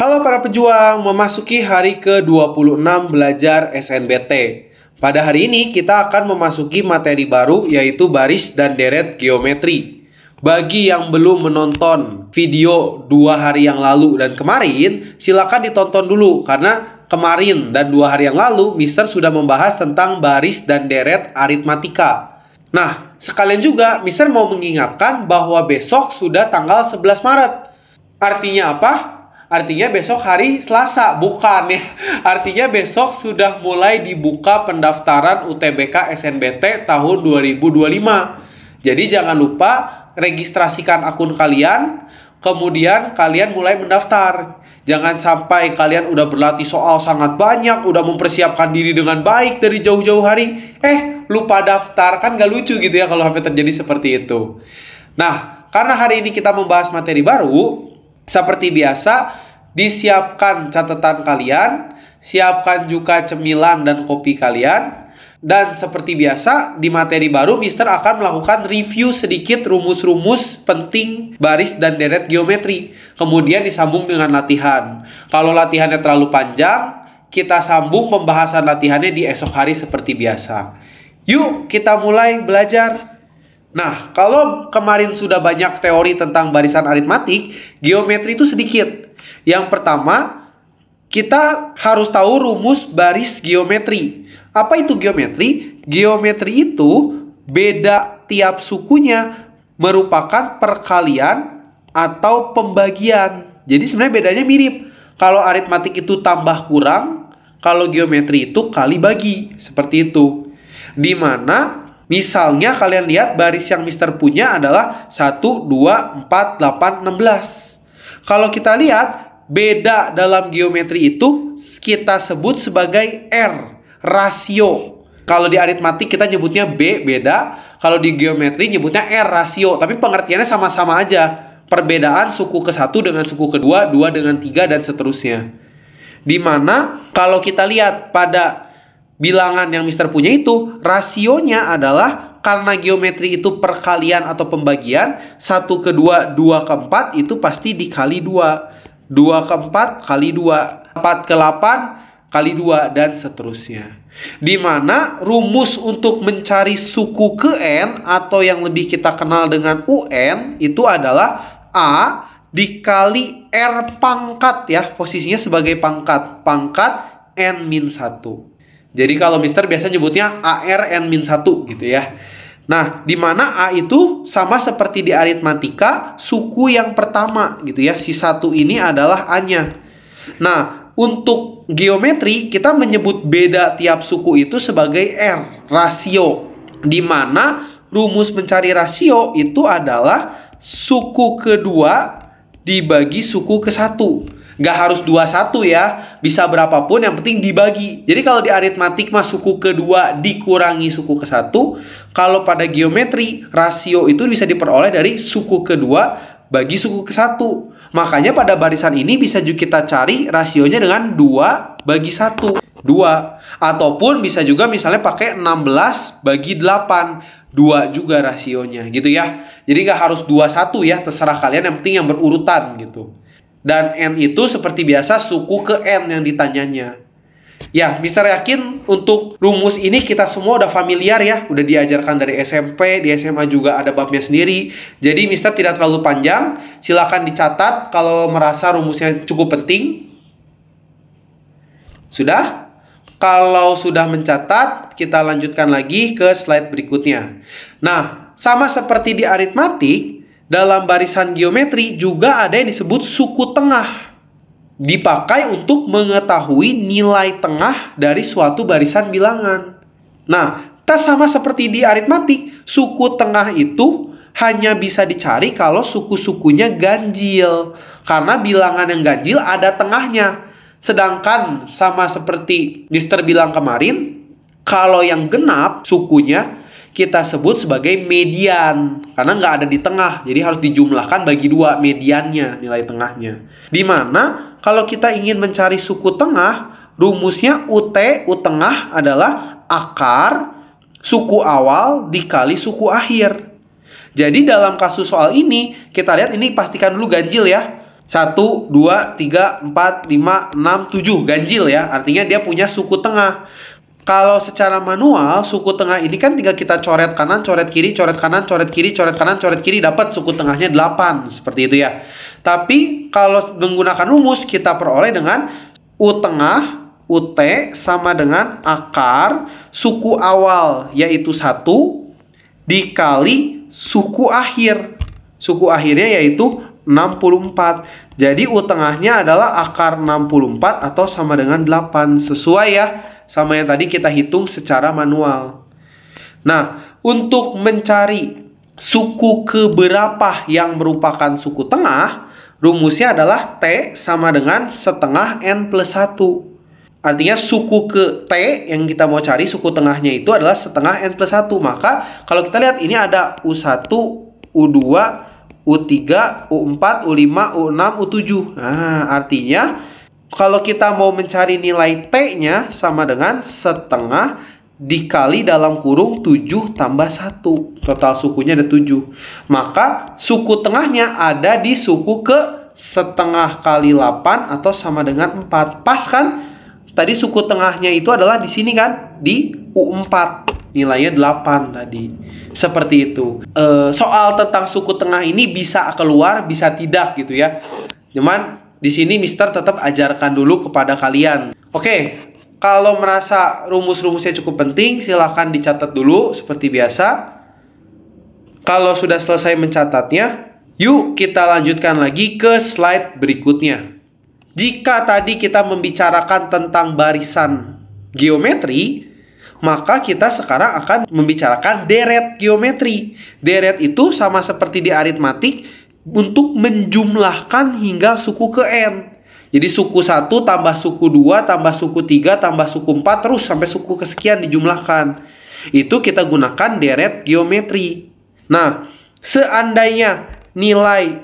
Halo para pejuang, memasuki hari ke-26 belajar SNBT. Pada hari ini kita akan memasuki materi baru yaitu baris dan deret geometri. Bagi yang belum menonton video 2 hari yang lalu dan kemarin, silakan ditonton dulu karena kemarin dan 2 hari yang lalu Mister sudah membahas tentang baris dan deret aritmatika. Nah, sekalian juga Mister mau mengingatkan bahwa besok sudah tanggal 11 Maret. Artinya apa? Artinya besok hari Selasa, bukan ya. Artinya besok sudah mulai dibuka pendaftaran UTBK SNBT tahun 2025. Jadi jangan lupa registrasikan akun kalian, kemudian kalian mulai mendaftar. Jangan sampai kalian udah berlatih soal sangat banyak, udah mempersiapkan diri dengan baik dari jauh-jauh hari, lupa daftar. Kan gak lucu gitu ya kalau sampai terjadi seperti itu. Nah, karena hari ini kita membahas materi baru, seperti biasa, disiapkan catatan kalian, siapkan juga cemilan dan kopi kalian. Dan seperti biasa, di materi baru Mister akan melakukan review sedikit rumus-rumus penting baris dan deret geometri. Kemudian disambung dengan latihan. Kalau latihannya terlalu panjang, kita sambung pembahasan latihannya di esok hari seperti biasa. Yuk kita mulai belajar. Nah, kalau kemarin sudah banyak teori tentang barisan aritmatik, geometri itu sedikit. Yang pertama, kita harus tahu rumus baris geometri. Apa itu geometri? Geometri itu beda tiap sukunya merupakan perkalian atau pembagian. Jadi sebenarnya bedanya mirip. Kalau aritmatik itu tambah kurang, kalau geometri itu kali bagi. Seperti itu. Di mana misalnya kalian lihat baris yang Mister punya adalah 1, 2, 4, 8, 16. Kalau kita lihat, beda dalam geometri itu kita sebut sebagai R, rasio. Kalau di aritmatik kita nyebutnya B, beda. Kalau di geometri nyebutnya R, rasio. Tapi pengertiannya sama-sama aja. Perbedaan suku ke-1 dengan suku kedua, 2 dengan 3, dan seterusnya. Dimana kalau kita lihat pada bilangan yang Mister punya itu, rasionya adalah karena geometri itu perkalian atau pembagian, 1 ke 2, 2 ke 4 itu pasti dikali 2. 2 ke 4 kali 2, 4 ke 8 kali 2, dan seterusnya. Dimana rumus untuk mencari suku ke N atau yang lebih kita kenal dengan UN itu adalah A dikali R pangkat ya, posisinya sebagai pangkat. Pangkat N-1. Jadi kalau Mister biasa nyebutnya AR N-1 gitu ya. Nah, di mana A itu sama seperti di aritmatika, suku yang pertama gitu ya. Si 1 ini adalah A-nya. Nah, untuk geometri kita menyebut beda tiap suku itu sebagai R, rasio. Di mana rumus mencari rasio itu adalah suku kedua dibagi suku ke-1. Gak harus 21 ya, bisa berapapun yang penting dibagi. Jadi kalau di aritmatik mah suku kedua dikurangi suku ke-1. Kalau pada geometri, rasio itu bisa diperoleh dari suku kedua bagi suku ke-1. Makanya pada barisan ini bisa juga kita cari rasionya dengan 2 bagi 1. 2. Ataupun bisa juga misalnya pakai 16 bagi 8. 2 juga rasionya gitu ya. Jadi gak harus 21 ya, terserah kalian, yang penting yang berurutan gitu. Dan N itu seperti biasa suku ke N yang ditanyanya. Ya, Mister yakin untuk rumus ini kita semua udah familiar ya. Udah diajarkan dari SMP, di SMA juga ada babnya sendiri. Jadi Mister tidak terlalu panjang. Silakan dicatat kalau merasa rumusnya cukup penting. Sudah? Kalau sudah mencatat, kita lanjutkan lagi ke slide berikutnya. Nah, sama seperti di aritmatik, dalam barisan geometri juga ada yang disebut suku tengah. Dipakai untuk mengetahui nilai tengah dari suatu barisan bilangan. Nah, sama seperti di aritmatik, suku tengah itu hanya bisa dicari kalau suku-sukunya ganjil. Karena bilangan yang ganjil ada tengahnya. Sedangkan sama seperti Mister bilang kemarin, kalau yang genap sukunya kita sebut sebagai median karena nggak ada di tengah, jadi harus dijumlahkan bagi 2 mediannya, nilai tengahnya. Dimana kalau kita ingin mencari suku tengah, rumusnya U tengah adalah akar suku awal dikali suku akhir. Jadi dalam kasus soal ini kita lihat, ini pastikan dulu ganjil ya. 1, 2, 3, 4, 5, 6, 7. Ganjil ya, artinya dia punya suku tengah. Kalau secara manual, suku tengah ini kan tinggal kita coret kanan, coret kiri, coret kanan, coret kiri, coret kanan, coret kiri, dapat suku tengahnya 8. Seperti itu ya. Tapi kalau menggunakan rumus, kita peroleh dengan U tengah, UT sama dengan akar suku awal, yaitu 1, dikali suku akhir. Suku akhirnya yaitu 64. Jadi U tengahnya adalah akar 64 atau sama dengan 8. Sesuai ya sama yang tadi kita hitung secara manual. Nah, untuk mencari suku keberapa yang merupakan suku tengah, rumusnya adalah T sama dengan setengah N plus 1. Artinya suku ke T yang kita mau cari, suku tengahnya itu adalah setengah N plus 1. Maka kalau kita lihat ini ada U1, U2, U3, U4, U5, U6, U7. Nah, artinya kalau kita mau mencari nilai T-nya sama dengan setengah dikali dalam kurung 7 tambah 1. Total sukunya ada 7. Maka suku tengahnya ada di suku ke setengah kali 8 atau sama dengan 4. Pas kan? Tadi suku tengahnya itu adalah di sini kan? Di U4. Nilainya 8 tadi. Seperti itu. Soal tentang suku tengah ini bisa keluar, bisa tidak gitu ya. Cuman di sini Mister tetap ajarkan dulu kepada kalian. Oke, kalau merasa rumus-rumusnya cukup penting, silahkan dicatat dulu seperti biasa. Kalau sudah selesai mencatatnya, yuk kita lanjutkan lagi ke slide berikutnya. Jika tadi kita membicarakan tentang barisan geometri, maka kita sekarang akan membicarakan deret geometri. Deret itu sama seperti di aritmatik untuk menjumlahkan hingga suku ke N. Jadi suku 1 tambah suku 2 tambah suku 3 tambah suku 4 terus sampai suku kesekian dijumlahkan. Itu kita gunakan deret geometri. Nah, seandainya nilai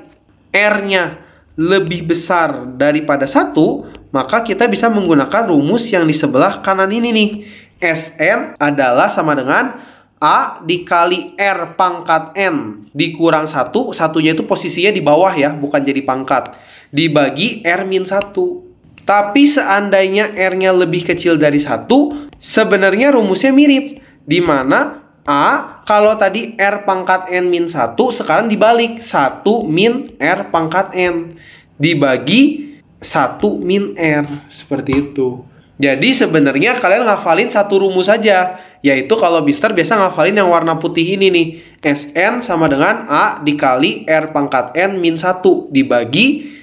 R-nya lebih besar daripada 1, maka kita bisa menggunakan rumus yang di sebelah kanan ini nih. Sn adalah sama dengan A dikali R pangkat N dikurang 1. Satunya itu posisinya di bawah ya, bukan jadi pangkat. Dibagi R min 1. Tapi seandainya R-nya lebih kecil dari 1, sebenarnya rumusnya mirip. Dimana A, kalau tadi R pangkat N min 1, sekarang dibalik. 1 min R pangkat N. Dibagi 1 min R. Seperti itu. Jadi sebenarnya kalian ngafalin satu rumus saja. Yaitu kalau Mister biasa ngafalin yang warna putih ini nih. Sn sama dengan A dikali R pangkat N min 1. Dibagi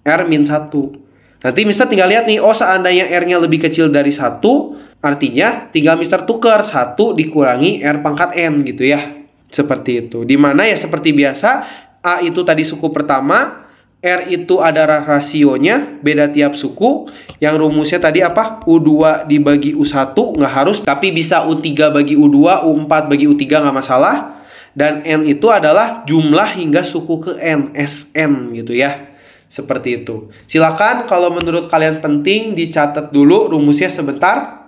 R min 1. Nanti Mister tinggal lihat nih. Oh, seandainya R-nya lebih kecil dari 1, artinya tinggal Mister tukar 1 dikurangi R pangkat N gitu ya. Seperti itu. Dimana ya seperti biasa, A itu tadi suku pertama, R itu ada rasionya, beda tiap suku. Yang rumusnya tadi apa? U2 dibagi U1, nggak harus. Tapi bisa U3 bagi U2, U4 bagi U3 nggak masalah. Dan N itu adalah jumlah hingga suku ke N, Sn gitu ya. Seperti itu. Silakan kalau menurut kalian penting dicatat dulu rumusnya sebentar.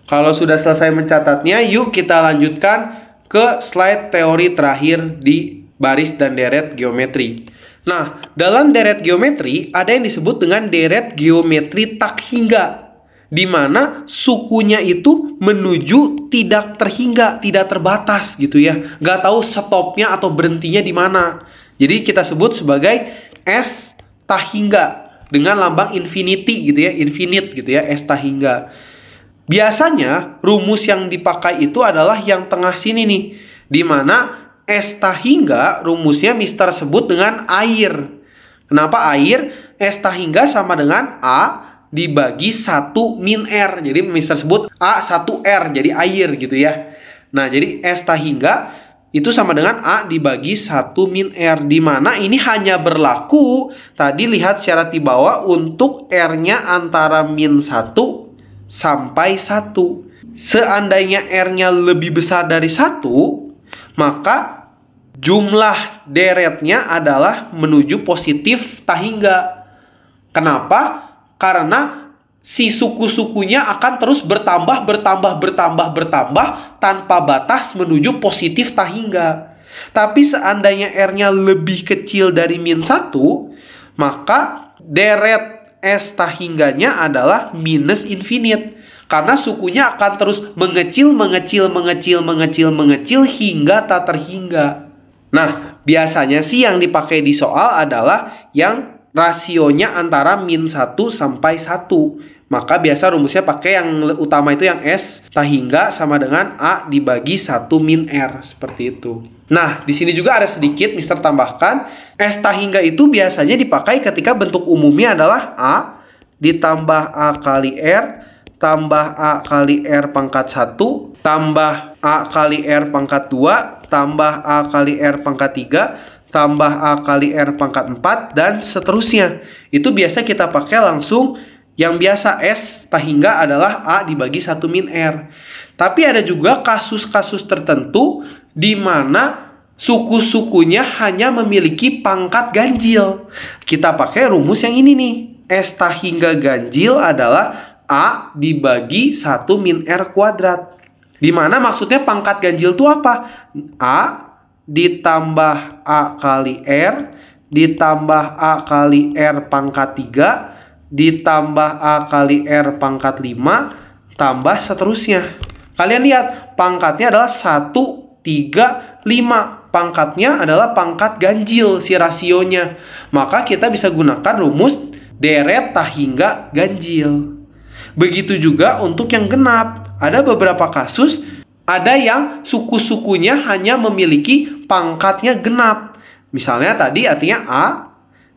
Kalau sudah selesai mencatatnya, yuk kita lanjutkan ke slide teori terakhir di baris dan deret geometri. Nah, dalam deret geometri ada yang disebut dengan deret geometri tak hingga, di mana sukunya itu menuju tidak terhingga, tidak terbatas gitu ya. Nggak tahu stopnya atau berhentinya di mana. Jadi kita sebut sebagai S tak hingga dengan lambang infinity gitu ya, infinite gitu ya, S tak hingga. Biasanya rumus yang dipakai itu adalah yang tengah sini nih, di mana S tak hingga rumusnya Mister sebut dengan air. Kenapa air? S tak hingga sama dengan A dibagi 1 min R. Jadi Mister sebut A 1R, jadi air gitu ya. Nah, jadi S tak hingga itu sama dengan A dibagi 1 min R. Dimana ini hanya berlaku, tadi lihat syarat di bawah, untuk R-nya antara min 1 sampai 1. Seandainya R-nya lebih besar dari 1, maka jumlah deretnya adalah menuju positif tak hingga. Kenapa? Karena si suku-sukunya akan terus bertambah tanpa batas menuju positif tak hingga. Tapi seandainya R-nya lebih kecil dari min 1, maka deret S tahingganya adalah minus infinite. Karena sukunya akan terus mengecil hingga tak terhingga. Nah, biasanya sih yang dipakai di soal adalah yang rasionya antara min 1 sampai 1. Maka biasa rumusnya pakai yang utama itu yang S tahingga sama dengan A dibagi 1 min R. Seperti itu. Nah, di sini juga ada sedikit Mister tambahkan. S tahingga itu biasanya dipakai ketika bentuk umumnya adalah A ditambah A kali R tambah A kali R pangkat 1 tambah A kali R pangkat 2 tambah A kali R pangkat 3 tambah A kali R pangkat 4 dan seterusnya. Itu biasa kita pakai langsung yang biasa S tahingga adalah A dibagi 1 min R. Tapi ada juga kasus-kasus tertentu di mana suku-sukunya hanya memiliki pangkat ganjil. Kita pakai rumus yang ini nih. S tahingga ganjil adalah A dibagi 1 min R kuadrat. Dimana maksudnya pangkat ganjil itu apa? A ditambah A kali R ditambah A kali R pangkat 3 ditambah A kali R pangkat 5 tambah seterusnya. Kalian lihat pangkatnya adalah 1, 3, 5. Pangkatnya adalah pangkat ganjil si rasionya. Maka kita bisa gunakan rumus deret tahingga ganjil. Begitu juga untuk yang genap. Ada beberapa kasus, ada yang suku-sukunya hanya memiliki pangkatnya genap. Misalnya tadi artinya A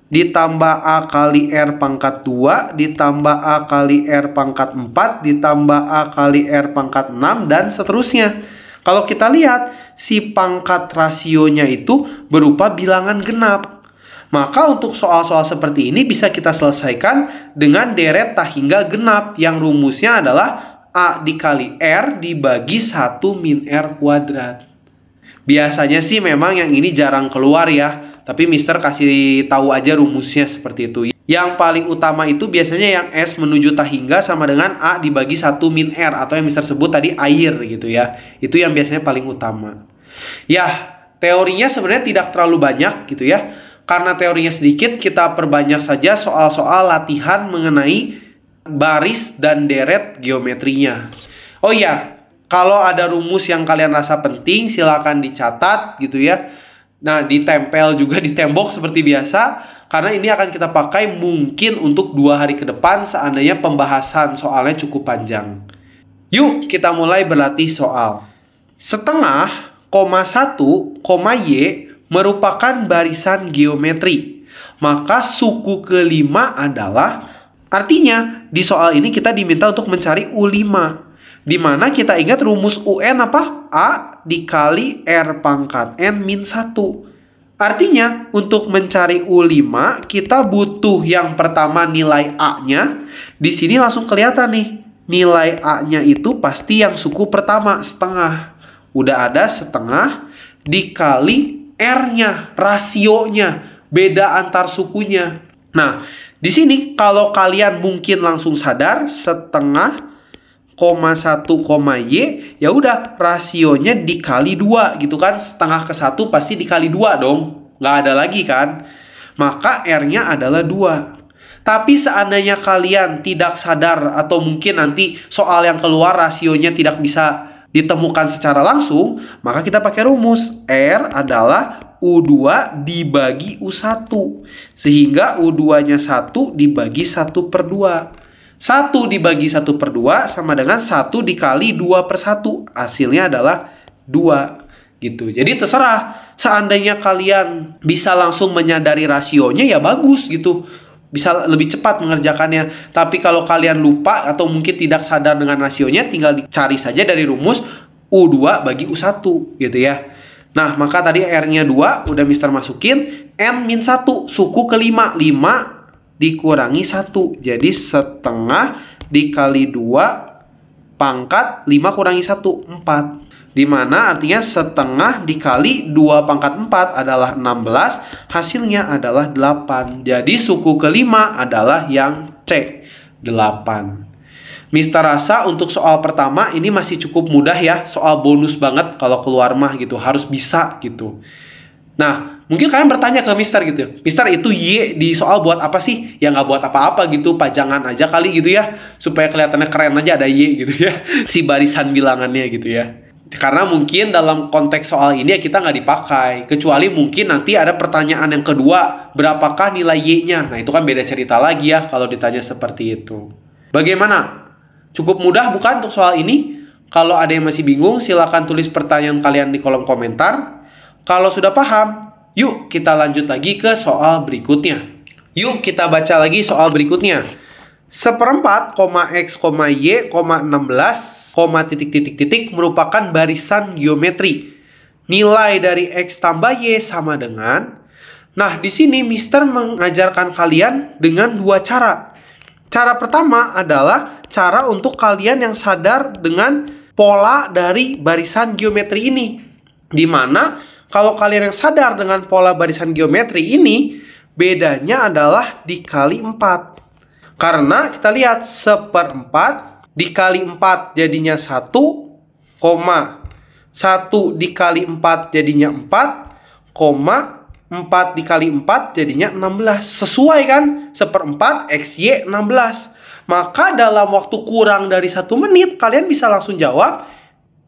ditambah A kali R pangkat 2 ditambah A kali R pangkat 4 ditambah A kali R pangkat 6 dan seterusnya. Kalau kita lihat, si pangkat rasionya itu berupa bilangan genap. Maka untuk soal-soal seperti ini bisa kita selesaikan dengan deret tahingga genap yang rumusnya adalah A dikali R dibagi 1 min R kuadrat. Biasanya sih memang yang ini jarang keluar ya, tapi Mister kasih tahu aja rumusnya seperti itu. Yang paling utama itu biasanya yang S menuju tahingga sama dengan A dibagi 1 min R atau yang Mister sebut tadi air gitu ya. Itu yang biasanya paling utama. Ya, teorinya sebenarnya tidak terlalu banyak gitu ya. Karena teorinya sedikit, kita perbanyak saja soal-soal latihan mengenai baris dan deret geometrinya. Oh iya, kalau ada rumus yang kalian rasa penting, silakan dicatat gitu ya. Nah, ditempel juga di tembok seperti biasa. Karena ini akan kita pakai mungkin untuk 2 hari ke depan seandainya pembahasan soalnya cukup panjang. Yuk, kita mulai berlatih soal. Setengah, koma 1, koma Y merupakan barisan geometri. Maka suku kelima adalah, artinya di soal ini kita diminta untuk mencari U5. Dimana kita ingat rumus UN apa? A dikali R pangkat N min 1. Artinya untuk mencari U5 kita butuh yang pertama nilai A-nya. Di sini langsung kelihatan nih. Nilai A-nya itu pasti yang suku pertama, setengah. Udah ada setengah dikali R-nya, rasionya, beda antar sukunya. Nah, di sini kalau kalian mungkin langsung sadar, setengah, koma 1, koma Y, ya udah rasionya dikali 2 gitu kan. Setengah ke 1 pasti dikali 2 dong. Nggak ada lagi kan. Maka R-nya adalah 2. Tapi seandainya kalian tidak sadar atau mungkin nanti soal yang keluar rasionya tidak bisa ditemukan secara langsung, maka kita pakai rumus R adalah U2 dibagi U1. Sehingga U2-nya 1 dibagi 1/2. 1 dibagi 1/2 sama dengan 1 dikali 2/1. Hasilnya adalah 2. Gitu. Jadi terserah. Seandainya kalian bisa langsung menyadari rasionya ya bagus gitu. Bisa lebih cepat mengerjakannya. Tapi kalau kalian lupa atau mungkin tidak sadar dengan rasionya, tinggal dicari saja dari rumus U2 bagi U1 gitu ya. Nah, maka tadi R-nya 2 udah Mister masukin. N-1 suku kelima, 5 dikurangi 1. Jadi setengah dikali 2 pangkat 5 kurangi 1, 4. Dimana artinya setengah dikali 2 pangkat 4 adalah 16. Hasilnya adalah 8. Jadi suku kelima adalah yang C, 8. Mister rasa untuk soal pertama ini masih cukup mudah ya. Soal bonus banget kalau keluar mah gitu. Harus bisa gitu. Nah, mungkin kalian bertanya ke Mister gitu, Mister itu Y di soal buat apa sih? Ya nggak buat apa-apa gitu, pajangan aja kali gitu ya, supaya kelihatannya keren aja ada Y gitu ya, si barisan bilangannya gitu ya. Karena mungkin dalam konteks soal ini ya kita nggak dipakai, kecuali mungkin nanti ada pertanyaan yang kedua, berapakah nilai Y-nya? Nah itu kan beda cerita lagi ya kalau ditanya seperti itu. Bagaimana? Cukup mudah bukan untuk soal ini? Kalau ada yang masih bingung, silakan tulis pertanyaan kalian di kolom komentar. Kalau sudah paham, yuk kita lanjut lagi ke soal berikutnya. Yuk kita baca lagi soal berikutnya. 1/4, X, Y, 16, merupakan barisan geometri. Nilai dari X tambah Y sama dengan... Nah, di sini Mister mengajarkan kalian dengan dua cara. Cara pertama adalah cara untuk kalian yang sadar dengan pola dari barisan geometri ini. Dimana kalau kalian yang sadar dengan pola barisan geometri ini, bedanya adalah dikali 4. Karena kita lihat 1/4 dikali 4 jadinya 1, 1 dikali 4 jadinya 4, 4 dikali 4 jadinya 16. Sesuai kan? 1/4 XY 16. Maka dalam waktu kurang dari 1 menit, kalian bisa langsung jawab,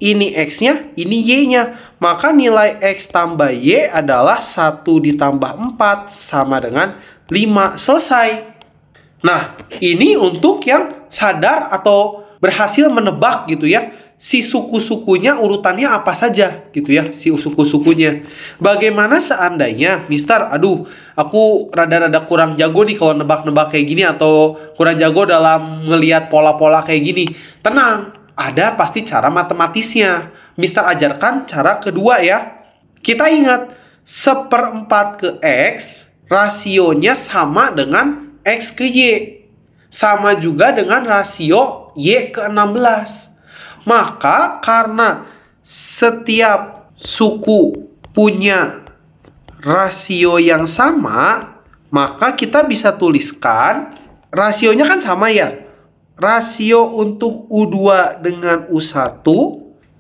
ini X-nya, ini Y-nya. Maka nilai X tambah Y adalah 1 ditambah 4 sama dengan 5. Selesai. Nah, ini untuk yang sadar atau berhasil menebak gitu ya. Si suku-sukunya urutannya apa saja gitu ya. Si suku-sukunya. Bagaimana seandainya, Mister, aduh, aku rada-rada kurang jago nih kalau nebak-nebak kayak gini. Atau kurang jago dalam ngelihat pola-pola kayak gini. Tenang. Ada pasti cara matematisnya. Mister ajarkan cara kedua ya. Kita ingat 1/4 ke X rasionya sama dengan X ke Y. Sama juga dengan rasio Y ke 16. Maka karena setiap suku punya rasio yang sama, maka kita bisa tuliskan rasionya kan sama ya. Rasio untuk U2 dengan U1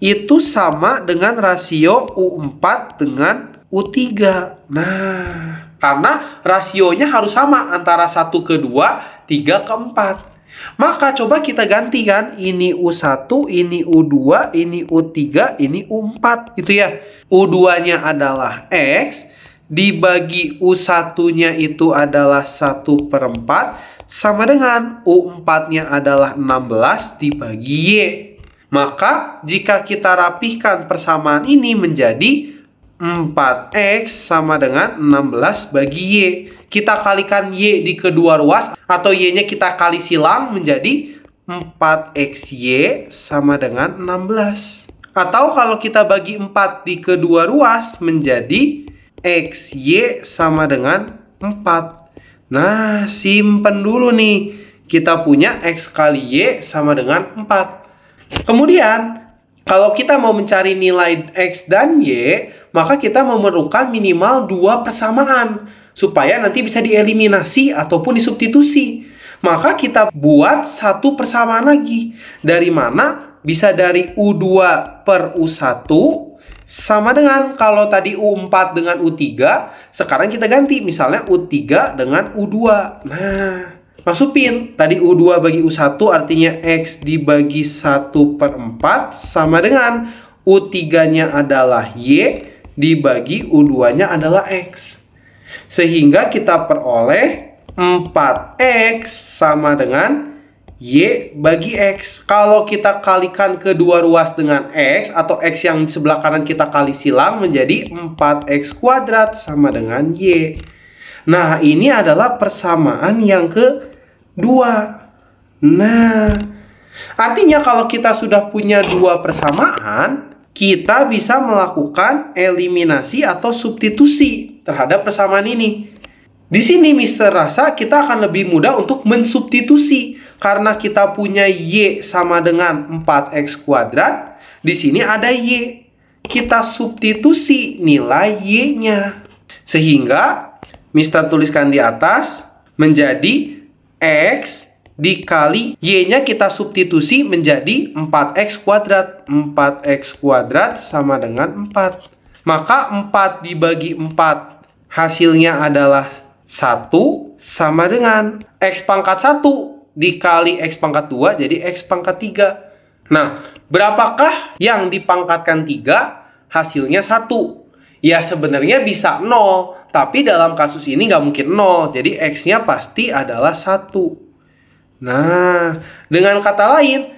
itu sama dengan rasio U4 dengan U3. Nah, karena rasionya harus sama antara 1 ke 2, 3 ke 4. Maka coba kita ganti kan. Ini U1, ini U2, ini U3, ini U4 gitu ya. U2-nya adalah X, dibagi U1-nya itu adalah 1/4. Sama dengan U4-nya adalah 16 dibagi Y. Maka jika kita rapihkan persamaan ini menjadi 4X sama dengan 16 bagi Y. Kita kalikan Y di kedua ruas atau Y-nya kita kali silang menjadi 4XY sama dengan 16. Atau kalau kita bagi 4 di kedua ruas menjadi XY sama dengan 4. Nah, simpen dulu nih. Kita punya X kali Y sama dengan 4. Kemudian, kalau kita mau mencari nilai X dan Y, maka kita memerlukan minimal 2 persamaan. Supaya nanti bisa dieliminasi ataupun disubstitusi. Maka kita buat 1 persamaan lagi. Dari mana? Bisa dari U2 per U1 sama dengan kalau tadi U4 dengan U3, sekarang kita ganti. Misalnya U3 dengan U2. Nah, masukin. Tadi U2 bagi U1 artinya X dibagi 1/4 sama dengan U3-nya adalah Y dibagi U2-nya adalah X. Sehingga kita peroleh 4X sama dengan Y bagi X. Kalau kita kalikan kedua ruas dengan X atau X yang di sebelah kanan kita kali silang menjadi 4X kuadrat sama dengan Y. Nah, ini adalah persamaan yang kedua. Nah, artinya kalau kita sudah punya 2 persamaan, kita bisa melakukan eliminasi atau substitusi terhadap persamaan ini. Di sini Mister rasa kita akan lebih mudah untuk mensubstitusi. Karena kita punya Y sama dengan 4X kuadrat. Di sini ada Y. Kita substitusi nilai Y-nya. Sehingga Mister tuliskan di atas menjadi X dikali Y-nya kita substitusi menjadi 4X kuadrat. 4X kuadrat sama dengan 4. Maka 4 dibagi 4 hasilnya adalah 1 sama dengan X pangkat 1 dikali X pangkat 2 jadi X pangkat 3. Nah, berapakah yang dipangkatkan 3? Hasilnya 1. Ya sebenarnya bisa 0, tapi dalam kasus ini nggak mungkin 0. Jadi X-nya pasti adalah 1. Nah, dengan kata lain,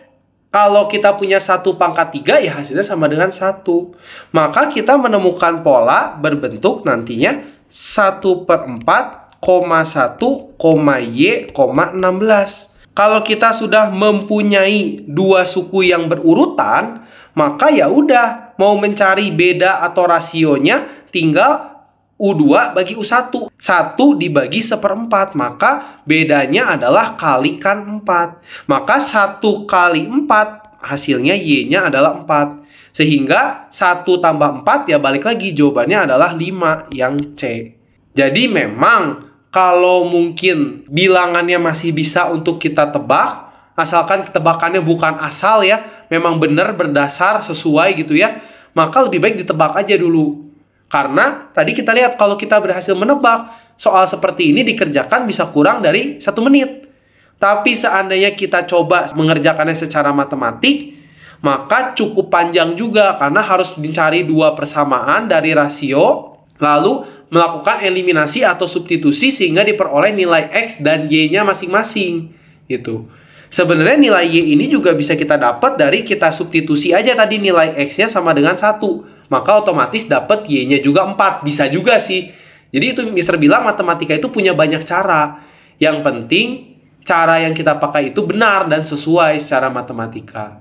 kalau kita punya 1 pangkat 3, ya hasilnya sama dengan 1. Maka kita menemukan pola berbentuk nantinya 1/4, 1, Y, 16. Kalau kita sudah mempunyai 2 suku yang berurutan, maka ya udah, mau mencari beda atau rasionya tinggal U2 bagi U1. 1 dibagi 1/4, maka bedanya adalah kalikan 4. Maka 1 kali 4, hasilnya Y-nya adalah 4. Sehingga 1 tambah 4, ya balik lagi, jawabannya adalah 5, yang C. Jadi memang kalau mungkin bilangannya masih bisa untuk kita tebak, asalkan tebakannya bukan asal ya, memang benar berdasar sesuai gitu ya, maka lebih baik ditebak aja dulu. Karena tadi kita lihat kalau kita berhasil menebak, soal seperti ini dikerjakan bisa kurang dari 1 menit. Tapi seandainya kita coba mengerjakannya secara matematik, maka cukup panjang juga karena harus mencari 2 persamaan dari rasio, lalu melakukan eliminasi atau substitusi sehingga diperoleh nilai X dan Y-nya masing-masing. Gitu. Sebenarnya nilai Y ini juga bisa kita dapat dari kita substitusi aja tadi nilai X-nya sama dengan 1. Maka otomatis dapat Y-nya juga 4. Bisa juga sih. Jadi itu Mister bilang matematika itu punya banyak cara. Yang penting cara yang kita pakai itu benar dan sesuai secara matematika.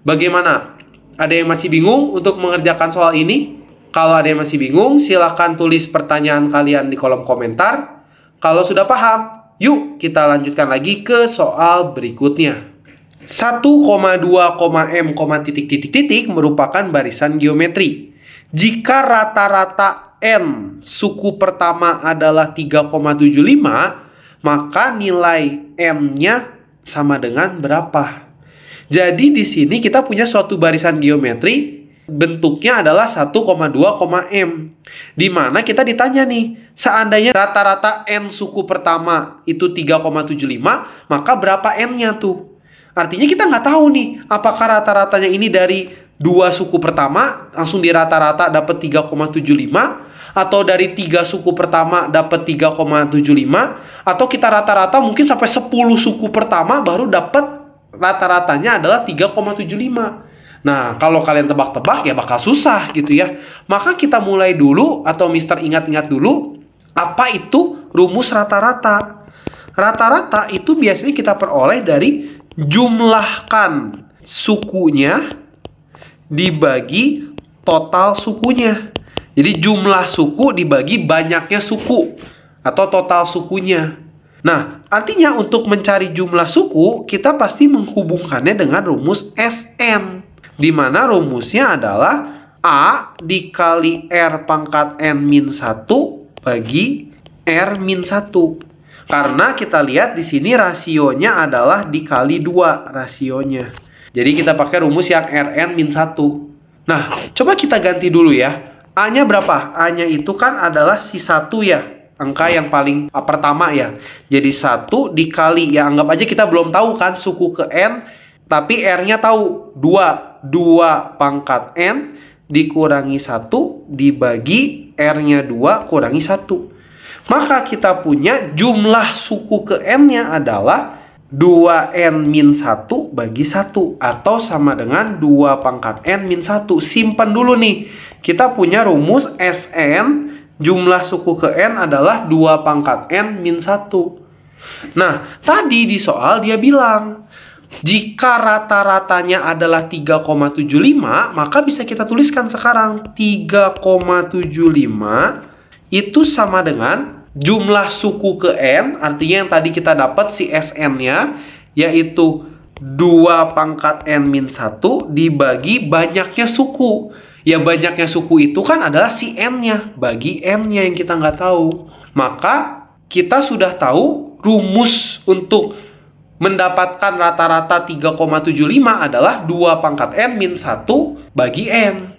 Bagaimana? Ada yang masih bingung untuk mengerjakan soal ini? Kalau ada yang masih bingung, silahkan tulis pertanyaan kalian di kolom komentar. Kalau sudah paham, yuk kita lanjutkan lagi ke soal berikutnya. 1,2,M, merupakan barisan geometri. Jika rata-rata N suku pertama adalah 3,75, maka nilai M-nya sama dengan berapa? Jadi di sini kita punya suatu barisan geometri, bentuknya adalah 1,2,M. Di mana kita ditanya nih, seandainya rata-rata N suku pertama itu 3,75, maka berapa N-nya tuh? Artinya kita nggak tahu nih, apakah rata-ratanya ini dari 2 suku pertama, langsung di rata-rata dapat 3,75, atau dari 3 suku pertama dapat 3,75, atau kita rata-rata mungkin sampai 10 suku pertama baru dapat rata-ratanya adalah 3,75. Nah, kalau kalian tebak-tebak ya bakal susah gitu ya. Maka kita mulai dulu atau Mister ingat-ingat dulu apa itu rumus rata-rata. Rata-rata itu biasanya kita peroleh dari jumlahkan sukunya dibagi total sukunya. Jadi jumlah suku dibagi banyaknya suku atau total sukunya. Nah, artinya untuk mencari jumlah suku kita pasti menghubungkannya dengan rumus SN. Di mana rumusnya adalah A dikali R pangkat N-1 bagi R-1. Karena kita lihat di sini rasionya adalah dikali 2 rasionya. Jadi kita pakai rumus yang Rn-1. Nah, coba kita ganti dulu ya. A-nya berapa? A-nya itu kan adalah si 1 ya. Angka yang paling pertama ya. Jadi 1 dikali, ya anggap aja kita belum tahu kan suku ke N, tapi R-nya tahu 2. 2 pangkat N dikurangi 1 dibagi R-nya 2 kurangi 1. Maka kita punya jumlah suku ke N-nya adalah 2N-1 bagi 1. Atau sama dengan 2 pangkat N-1. Simpan dulu nih. Kita punya rumus SN, jumlah suku ke N adalah 2 pangkat N-1. Nah, tadi di soal dia bilang, jika rata-ratanya adalah 3,75, maka bisa kita tuliskan sekarang 3,75 itu sama dengan jumlah suku ke N, artinya yang tadi kita dapat si SN-nya, yaitu 2 pangkat N-1 dibagi banyaknya suku. Ya banyaknya suku itu kan adalah si N-nya, bagi N-nya yang kita nggak tahu. Maka kita sudah tahu rumus untuk mendapatkan rata-rata 3,75 adalah 2 pangkat N-1 bagi N.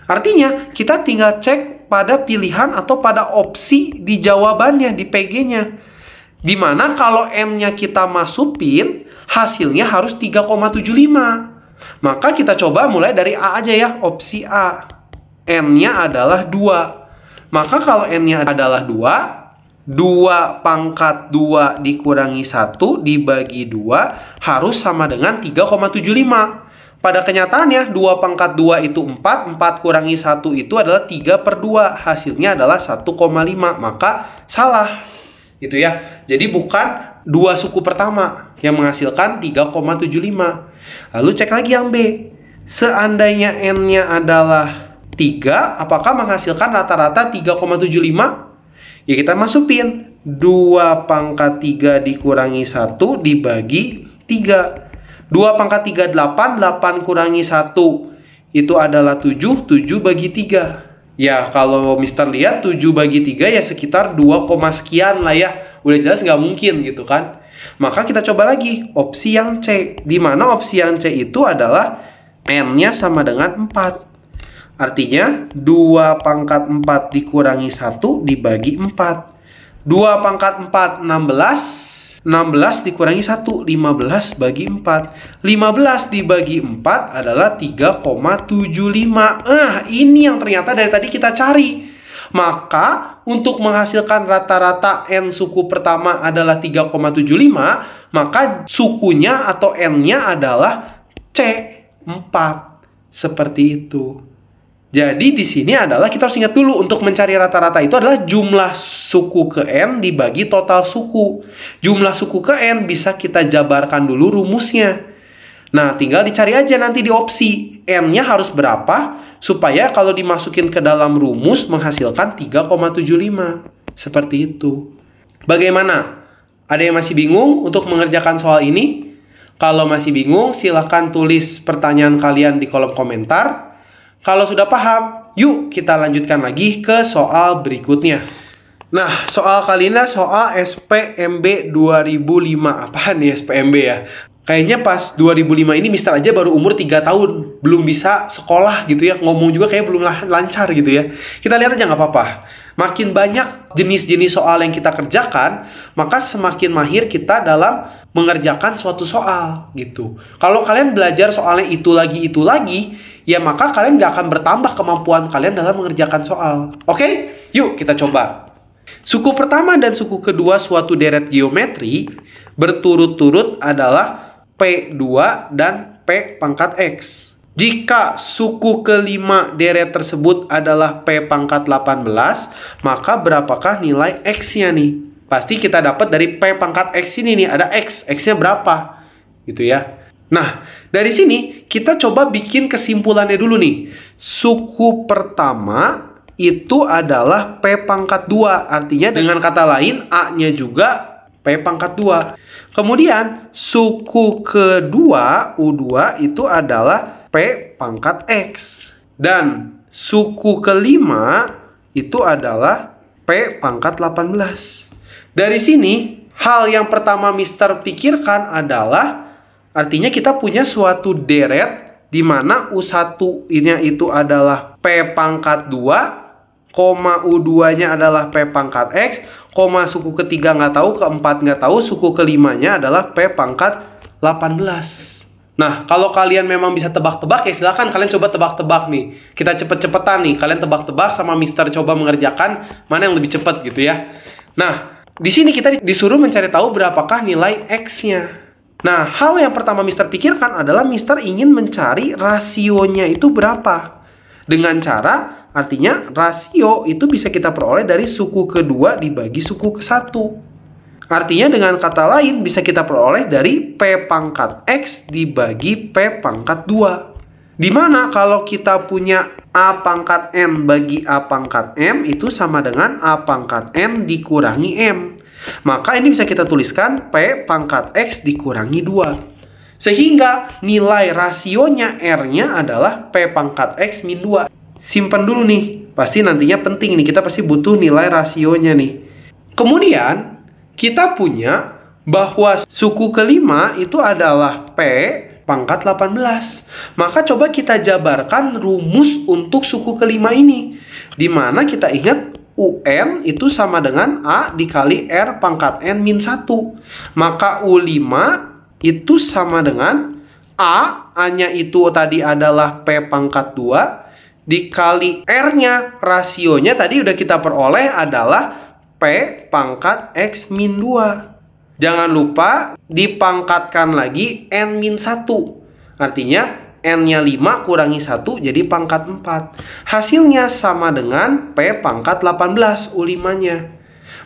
Artinya, kita tinggal cek pada pilihan atau pada opsi di jawabannya, di PG-nya. Dimana kalau N-nya kita masukin, hasilnya harus 3,75. Maka kita coba mulai dari A aja ya, opsi A. N-nya adalah 2. Maka kalau N-nya adalah 2, 2 pangkat 2 dikurangi 1 dibagi 2 harus sama dengan 3,75. Pada kenyataannya 2 pangkat 2 itu 4, 4 kurangi 1 itu adalah 3/2. Hasilnya adalah 1,5. Maka salah. Gitu ya. Jadi bukan 2 suku pertama yang menghasilkan 3,75. Lalu cek lagi yang B. Seandainya N-nya adalah 3, apakah menghasilkan rata-rata 3,75? Ya kita masukin 2 pangkat 3 dikurangi 1 dibagi 3. 2 pangkat 3 8, 8 kurangi 1 itu adalah 7, 7 bagi 3. Ya kalau Mister lihat 7 bagi 3 ya sekitar 2, sekian lah ya. Udah jelas nggak mungkin gitu kan. Maka kita coba lagi opsi yang C. Di mana opsi yang C itu adalah N-nya sama dengan 4. Artinya 2 pangkat 4 dikurangi 1 dibagi 4. 2 pangkat 4 16. 16 dikurangi 1 15 bagi 4. 15 dibagi 4 adalah 3,75. Ini yang ternyata dari tadi kita cari. Maka untuk menghasilkan rata-rata N suku pertama adalah 3,75, maka sukunya atau N-nya adalah C 4. Seperti itu. Jadi di sini adalah kita harus ingat dulu untuk mencari rata-rata itu adalah jumlah suku ke N dibagi total suku. Jumlah suku ke N bisa kita jabarkan dulu rumusnya. Nah, tinggal dicari aja nanti di opsi. N-nya harus berapa supaya kalau dimasukin ke dalam rumus menghasilkan 3,75. Seperti itu. Bagaimana? Ada yang masih bingung untuk mengerjakan soal ini? Kalau masih bingung, silahkan tulis pertanyaan kalian di kolom komentar. Kalau sudah paham, yuk kita lanjutkan lagi ke soal berikutnya. Nah, soal kali ini soal SPMB 2005. Apaan nih SPMB ya? Kayaknya pas 2005 ini Mister aja baru umur 3 tahun. Belum bisa sekolah gitu ya. Ngomong juga kayak belum lancar gitu ya. Kita lihat aja nggak apa-apa. Makin banyak jenis-jenis soal yang kita kerjakan, maka semakin mahir kita dalam mengerjakan suatu soal gitu. Kalau kalian belajar soalnya itu lagi, ya maka kalian nggak akan bertambah kemampuan kalian dalam mengerjakan soal. Oke? Yuk kita coba. Suku pertama dan suku kedua suatu deret geometri berturut-turut adalah P2 dan P pangkat X. Jika suku kelima deret tersebut adalah P pangkat 18, maka berapakah nilai X-nya nih? Pasti kita dapat dari P pangkat X ini nih, ada X. X-nya berapa? Gitu ya. Nah, dari sini kita coba bikin kesimpulannya dulu nih. Suku pertama itu adalah P pangkat 2. Artinya dengan kata lain, A-nya juga P pangkat 2. Kemudian, suku kedua, U2, itu adalah P pangkat X. Dan suku kelima itu adalah P pangkat 18. Dari sini, hal yang pertama Mister pikirkan adalah artinya kita punya suatu deret di mana U1-nya itu adalah P pangkat 2, koma U2-nya adalah P pangkat X, koma suku ketiga nggak tahu, keempat nggak tahu, suku kelimanya adalah P pangkat 18. Nah, kalau kalian memang bisa tebak-tebak ya silahkan kalian coba tebak-tebak nih. Kita cepet-cepetan nih, kalian tebak-tebak sama Mister coba mengerjakan mana yang lebih cepat gitu ya. Nah, di sini kita disuruh mencari tahu berapakah nilai X-nya. Nah, hal yang pertama Mister pikirkan adalah Mister ingin mencari rasionya itu berapa. Dengan cara, artinya rasio itu bisa kita peroleh dari suku kedua dibagi suku ke-1. Artinya dengan kata lain bisa kita peroleh dari P pangkat X dibagi P pangkat 2. Dimana kalau kita punya A pangkat N bagi A pangkat M itu sama dengan A pangkat N dikurangi M. Maka ini bisa kita tuliskan P pangkat X dikurangi 2. Sehingga nilai rasionya R-nya adalah P pangkat X min 2. Simpan dulu nih. Pasti nantinya penting nih. Kita pasti butuh nilai rasionya nih. Kemudian kita punya bahwa suku kelima itu adalah P pangkat 18. Maka coba kita jabarkan rumus untuk suku kelima ini. Dimana kita ingat UN itu sama dengan A dikali R pangkat N min 1. Maka U5 itu sama dengan A-nya itu tadi adalah P pangkat 2 dikali R-nya, rasionya tadi udah kita peroleh adalah P pangkat X min 2. Jangan lupa dipangkatkan lagi N min 1. Artinya N-nya 5 kurangi 1 jadi pangkat 4. Hasilnya sama dengan P pangkat 18 U5-nya.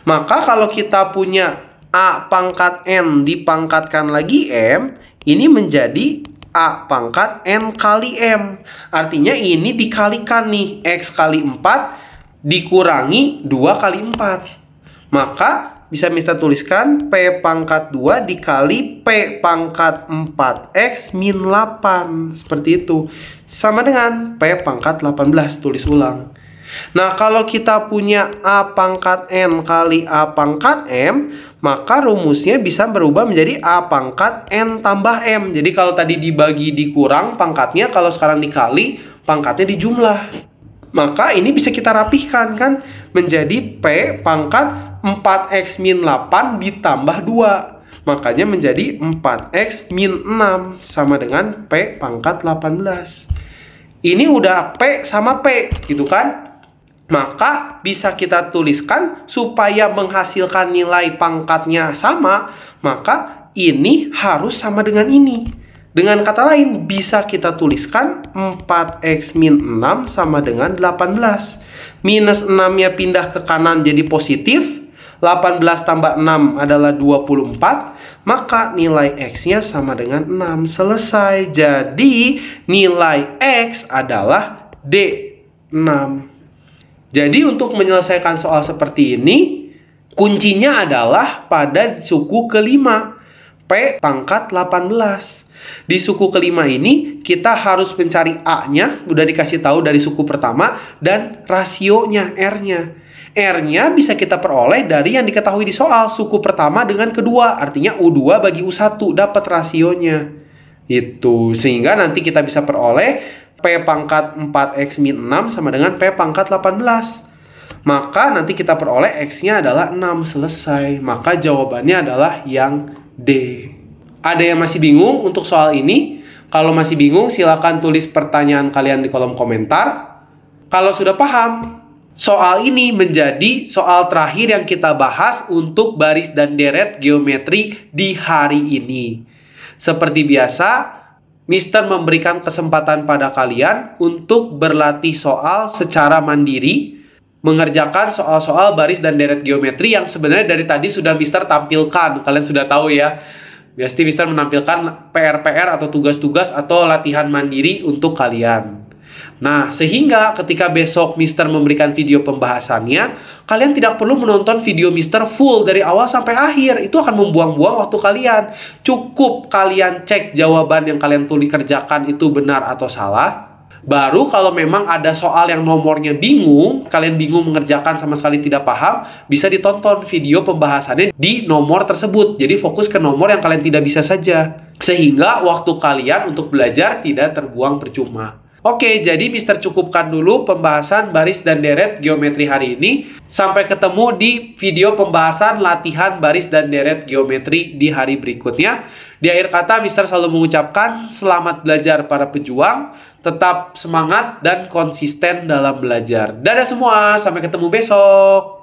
Maka kalau kita punya A pangkat N dipangkatkan lagi M, ini menjadi A pangkat N kali M. Artinya ini dikalikan nih, X kali 4 dikurangi 2 kali 4. Maka bisa Mister tuliskan P pangkat 2 dikali P pangkat 4X min 8. Seperti itu. Sama dengan P pangkat 18. Tulis ulang. Nah, kalau kita punya A pangkat N kali A pangkat M, maka rumusnya bisa berubah menjadi A pangkat N tambah M. Jadi kalau tadi dibagi dikurang pangkatnya, kalau sekarang dikali pangkatnya dijumlah. Maka ini bisa kita rapihkan kan menjadi P pangkat 4X min 8 ditambah 2. Makanya menjadi 4X min 6 sama dengan P pangkat 18. Ini udah P sama P gitu kan. Maka bisa kita tuliskan supaya menghasilkan nilai pangkatnya sama, maka ini harus sama dengan ini. Dengan kata lain, bisa kita tuliskan 4X min 6 sama dengan 18. Minus 6-nya pindah ke kanan jadi positif. 18 tambah 6 adalah 24. Maka nilai X-nya sama dengan 6. Selesai. Jadi nilai X adalah D6. Jadi untuk menyelesaikan soal seperti ini, kuncinya adalah pada suku kelima, P pangkat 18. Di suku kelima ini, kita harus mencari A-nya, udah dikasih tahu dari suku pertama, dan rasionya, R-nya. R-nya bisa kita peroleh dari yang diketahui di soal, suku pertama dengan kedua, artinya U2 bagi U1, dapat rasionya. Itu, sehingga nanti kita bisa peroleh P pangkat 4X min 6 sama dengan P pangkat 18. Maka nanti kita peroleh X-nya adalah 6. Selesai. Maka jawabannya adalah yang D. Ada yang masih bingung untuk soal ini? Kalau masih bingung, silakan tulis pertanyaan kalian di kolom komentar. Kalau sudah paham, soal ini menjadi soal terakhir yang kita bahas untuk baris dan deret geometri di hari ini. Seperti biasa, Mister memberikan kesempatan pada kalian untuk berlatih soal secara mandiri, mengerjakan soal-soal baris dan deret geometri yang sebenarnya dari tadi sudah Mister tampilkan. Kalian sudah tahu ya. Biasanya Mister menampilkan PR-PR atau tugas-tugas atau latihan mandiri untuk kalian. Nah, sehingga ketika besok Mister memberikan video pembahasannya, kalian tidak perlu menonton video Mister full dari awal sampai akhir. Itu akan membuang-buang waktu kalian. Cukup kalian cek jawaban yang kalian tulis kerjakan itu benar atau salah. Baru kalau memang ada soal yang nomornya bingung, kalian bingung mengerjakan sama sekali tidak paham, bisa ditonton video pembahasannya di nomor tersebut. Jadi fokus ke nomor yang kalian tidak bisa saja. Sehingga waktu kalian untuk belajar tidak terbuang percuma. Oke, jadi Mister cukupkan dulu pembahasan baris dan deret geometri hari ini. Sampai ketemu di video pembahasan latihan baris dan deret geometri di hari berikutnya. Di akhir kata, Mister selalu mengucapkan selamat belajar para pejuang. Tetap semangat dan konsisten dalam belajar. Dadah semua, sampai ketemu besok.